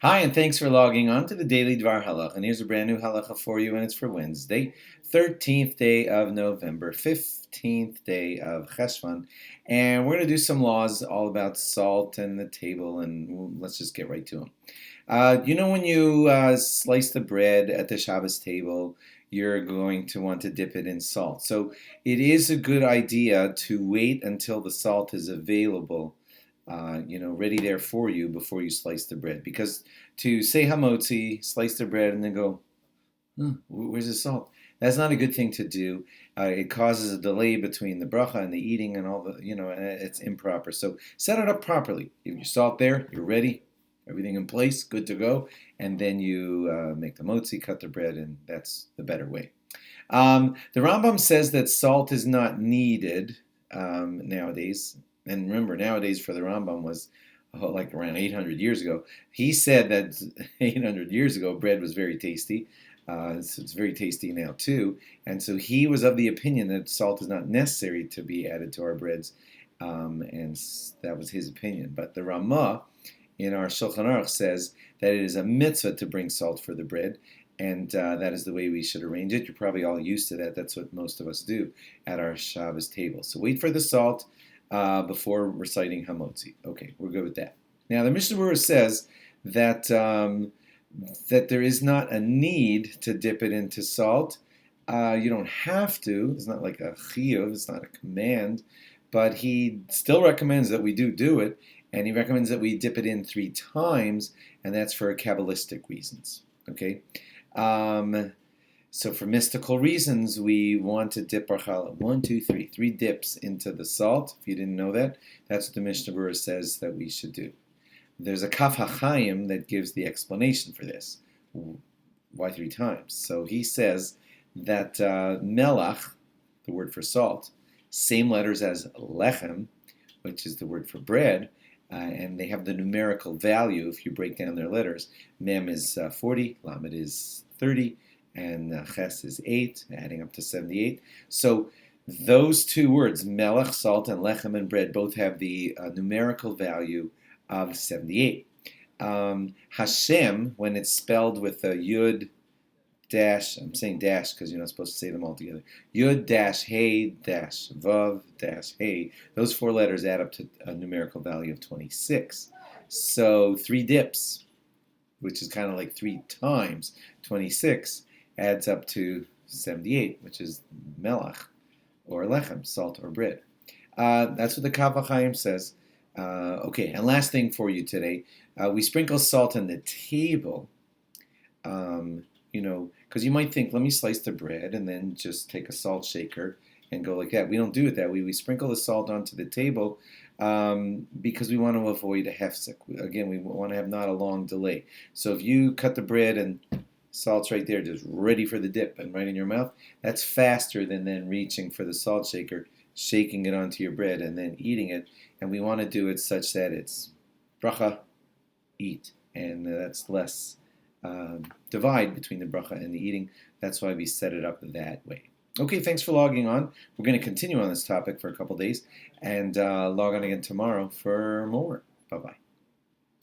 Hi, and thanks for logging on to the Daily DVAR HALACHA. And here's a brand new halacha for you, and it's for Wednesday, 13th day of November, 15th day of CHESHVAN. And we're going to do some laws all about salt and the table, and let's just get right to them. When you slice the bread at the Shabbos table, you're going to want to dip it in salt. So it is a good idea to wait until the salt is available, ready there for you before you slice the bread. Because to say Motzi, slice the bread, and then go, where's the salt? That's not a good thing to do. It causes a delay between the bracha and the eating and all the, and it's improper. So set it up properly. If your salt there, you're ready, everything in place, good to go. And then you make the motzi, cut the bread, and that's the better way. The Rambam says that salt is not needed nowadays. And remember, nowadays for the Rambam was like around 800 years ago. He said that 800 years ago bread was very tasty. So it's very tasty now too. And so he was of the opinion that salt is not necessary to be added to our breads. And that was his opinion. But the Ramah in our Shulchan Aruch says that it is a mitzvah to bring salt for the bread. And that is the way we should arrange it. You're probably all used to that. That's what most of us do at our Shabbos table. So wait for the salt before reciting Hamotzi. Okay, we're good with that. Now the Mishnah Berurah says that that there is not a need to dip it into salt. You don't have to. It's not like a chiyuv. It's not a command. But he still recommends that we do it, and he recommends that we dip it in 3 times, and that's for Kabbalistic reasons. Okay. So for mystical reasons, we want to dip our challah. 1, 2, 3. 3 dips into the salt. If you didn't know that, that's what the Mishnah Berurah says that we should do. There's a Kaf HaChaim that gives the explanation for this. Why 3 times? So he says that melach, the word for salt, same letters as lechem, which is the word for bread, and they have the numerical value if you break down their letters. Mem is 40, lamed is 30, and ches is 8, adding up to 78. So those 2 words, melech, salt, and lechem, and bread, both have the numerical value of 78. Hashem, when it's spelled with a yud dash, I'm saying dash because you're not supposed to say them all together. Yud dash hey dash vav dash hey. Those 4 letters add up to a numerical value of 26. So 3 dips, which is kind of like 3 times 26, adds up to 78, which is melach or lechem, salt or bread. That's what the Kaf HaChaim says. Okay, and last thing for you today, we sprinkle salt on the table. Because you might think, let me slice the bread and then just take a salt shaker and go like that. We don't do it that way. We sprinkle the salt onto the table because we want to avoid a hefsek. Again, we want to have not a long delay. So if you cut the bread and salt's right there, just ready for the dip and right in your mouth, that's faster than then reaching for the salt shaker, shaking it onto your bread and then eating it. And we want to do it such that it's bracha, eat, and that's less divide between the bracha and the eating. That's why we set it up that way. Okay, thanks for logging on. We're going to continue on this topic for a couple days and log on again tomorrow for more. Bye-bye.